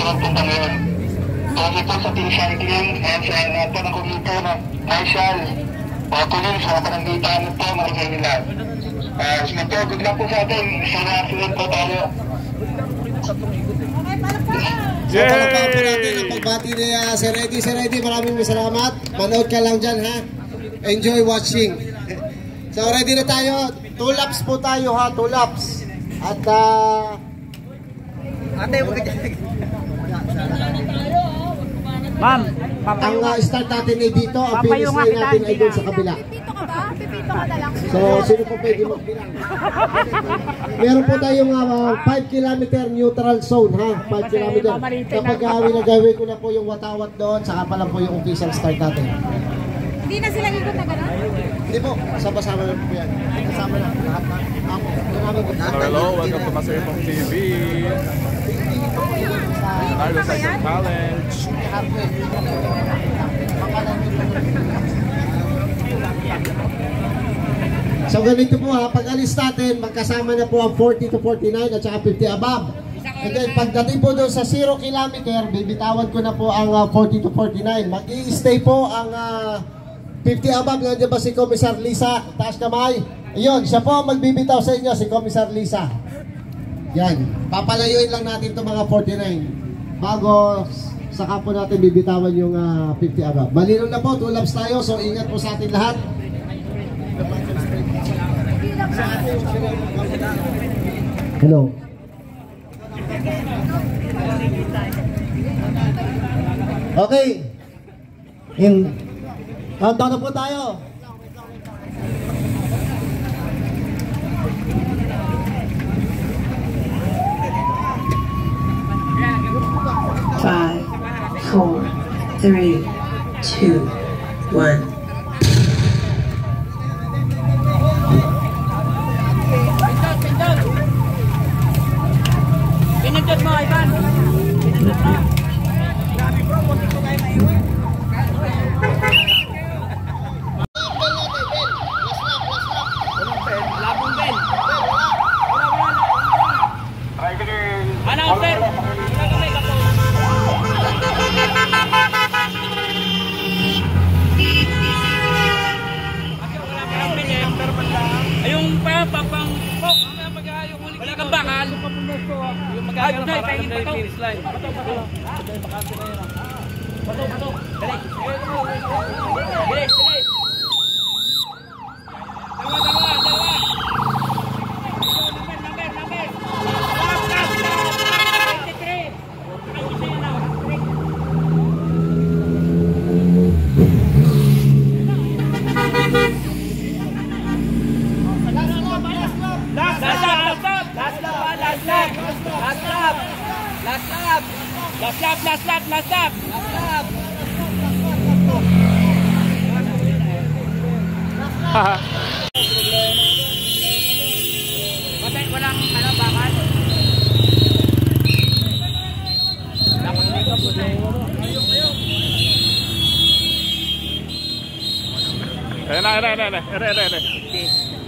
susunod pong ngayon. Kasi po sa team cycling and sa lahat po ng komite na marshal, mga police, mga panangitan po, mga kanila. Sige po, good luck po sa atin. Sana sunod po tayo. So, palapaan po natin ang pagbati ni Sir Eddie. Sir Eddie, maraming salamat. Manood ka lang dyan, ha? Enjoy watching. So, ready na tayo. 2 laps po tayo, ha? 2 laps. At, ate, huwag ka dyan. Ma'am, ang start natin ay dito. Ang finish line natin ay doon sa kabila. Pipito ka ba? Pipito ka na lang. So, sino po pwede magbilang? Meron po tayong 5 kilometer neutral zone, ha? 5 kilometer. Kapag gawin ko na po yung watawat doon, saka pa lang po yung official start natin. Hindi na sila ikot na gano'n? Hindi po, sama-sama na po yan. Kasama na, lahat na. Hello, welcome to Masaypong TV. Carlo Cycle College. So ganito po, ha, pag alis natin, magkasama na po ang 40 to 49 at saka 50 above. And then pagdating po doon sa 0 kilometer, bibitawan ko na po ang 40 to 49. Mag-i-stay po ang 50 above. Nandiyan ba si Commissar Lisa? Taas kamay. Ayun, siya po magbibitaw sa inyo, si Commissar Lisa. Yan, papalayuin lang natin itong mga 49 bago saka po natin bibitawan yung 50 above. Malinaw na po, 2 laps tayo, so ingat po sa atin lahat. Hello. Okay. Countdown na po tayo. Five, four, three, two, one. pinindot mo, Ivan. Pinindot mo. Grabe bro, huwag ito kayo maiwan. Labong Ben. Announcer. Ayong papang wala kang bakal. Yung mag-aagaw na parang na yung finish line. Bato. Dali. Dalawa. Number. Lap. 23. Last lap. Walang bakal. Dapat dito po na. Ayan.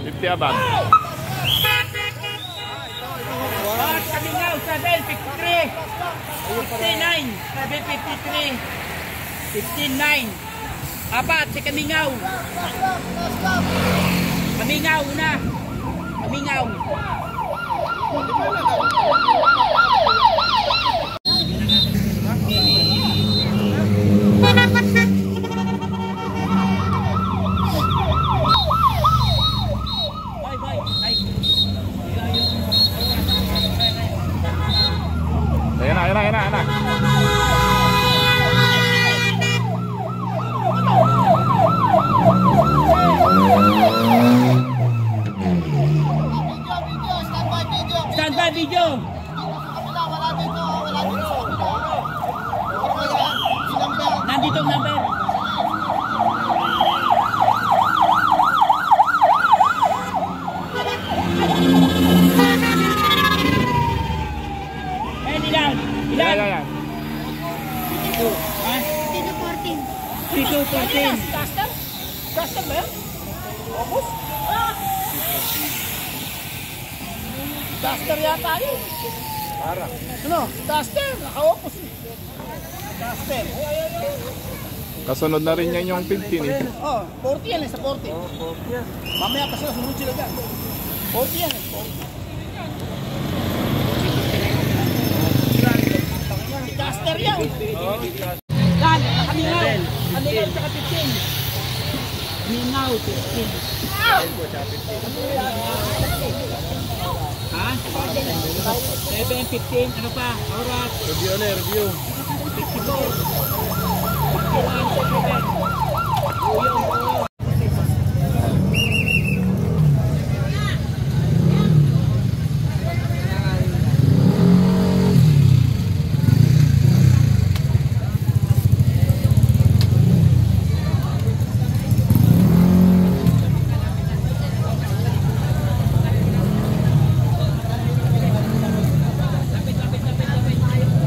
50 above. Kamingaw, 753. 59, 753. 59. Apat si Kamingaw. Kamingaw na. Kamingaw. Ayan. Standby video. Nandito ang number. Ilan? Ayan. 3-2-14. Custom ba yun? Obus? Duster yata yun. Ano? Duster. Naka-opos eh. Duster. Kasunod na rin yan yung 15 eh. Oh, 40 yan eh, sa 40. Oh, 40 yan. Mamaya pa sila, sunod sila dyan. 40 yan eh, 40. Duster yan. Yan, nakaminaw. Nakaminaw tsaka 15. Minaw, 15. Ha? 7, 15, ano pa? Oras. Review ulit, review. 54.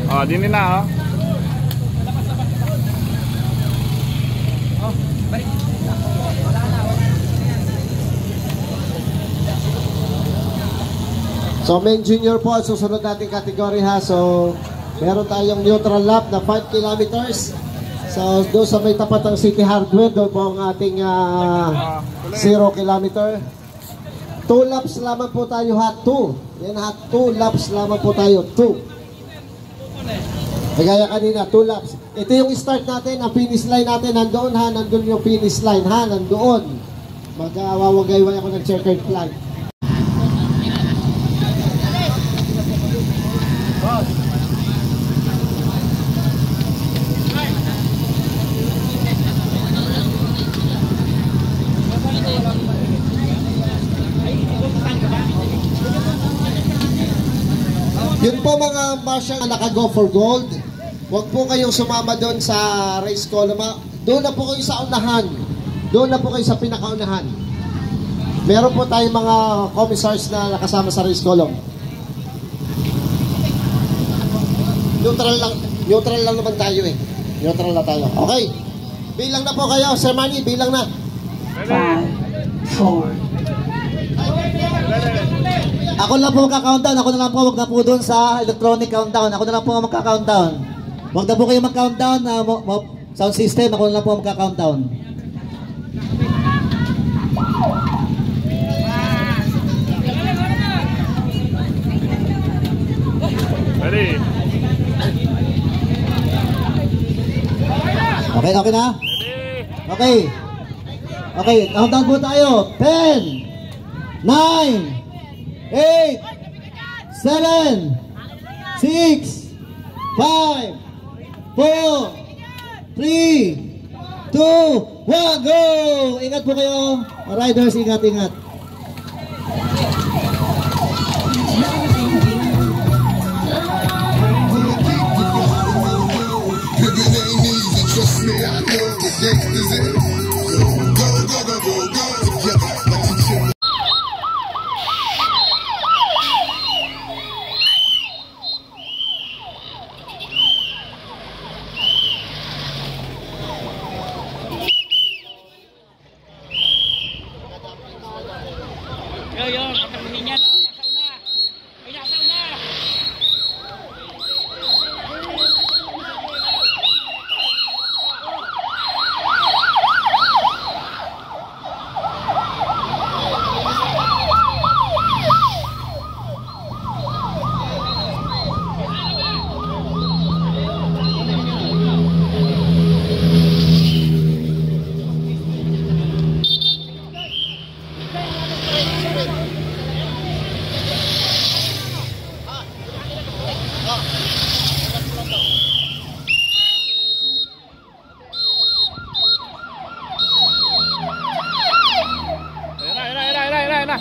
Oh, dinin na oh. So main junior po ang susunod nating kategory ha. So meron tayong neutral lap na 5 kilometers. So doon sa may tapat ng City Hardware, doon po ang ating 0 kilometer. 2 laps lamang po tayo ha. 2. Yan ha. 2 laps lamang po tayo. 2. Kagaya kanina, 2 laps. Ito yung start natin, ang finish line natin, nandoon ha, nandoon yung finish line ha, nandoon. Magwawagay-way ako ng checkered flag. Yun po mga marshal na naka-go for gold. Huwag po kayong sumama doon sa race column. Doon na po kayo sa unahan. Doon na po kayo sa pinakaunahan. Meron po tayong mga commissars na nakasama sa race column. Neutral lang naman tayo eh. Neutral na tayo. Okay. Bilang na po kayo, Sir Manny, bilang na. 5, 4. Ako na lang po magka-countdown. Ako na lang po, wag na po doon sa electronic countdown. Ako na lang po magka-countdown. Wag na po kayo mag-countdown. Sound system, ako na lang po magka-countdown. Ready? Okay, okay na? Okay. Okay, countdown po tayo. 10, 9, 8, 7, 6, 5, 4, 3, 2, 1, go! Ingat po kayo, riders, ingat, ingat. Yun, katamunin niya. Nasa una. Ay, nasa una. Ayan na.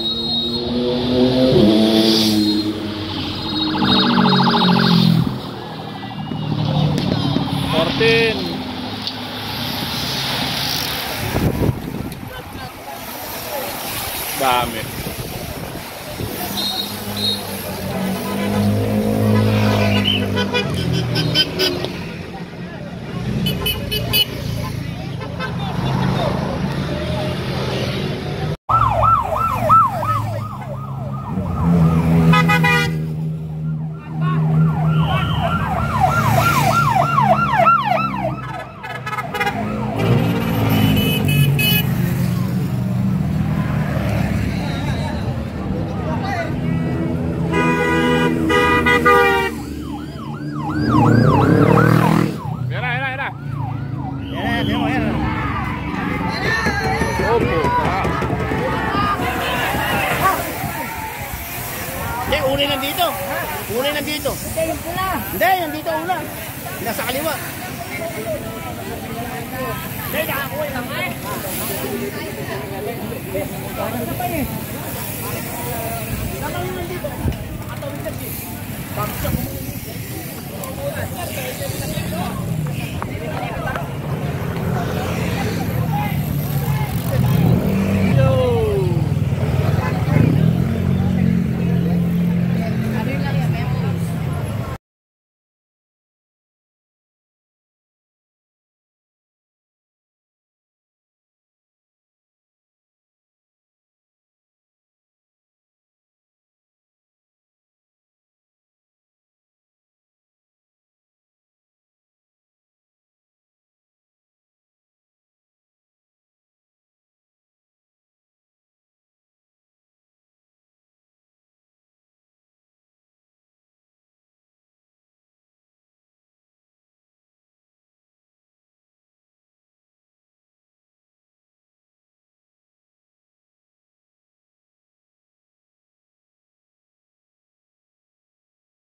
Dami. dito, una. Nasa kaliwa. Tama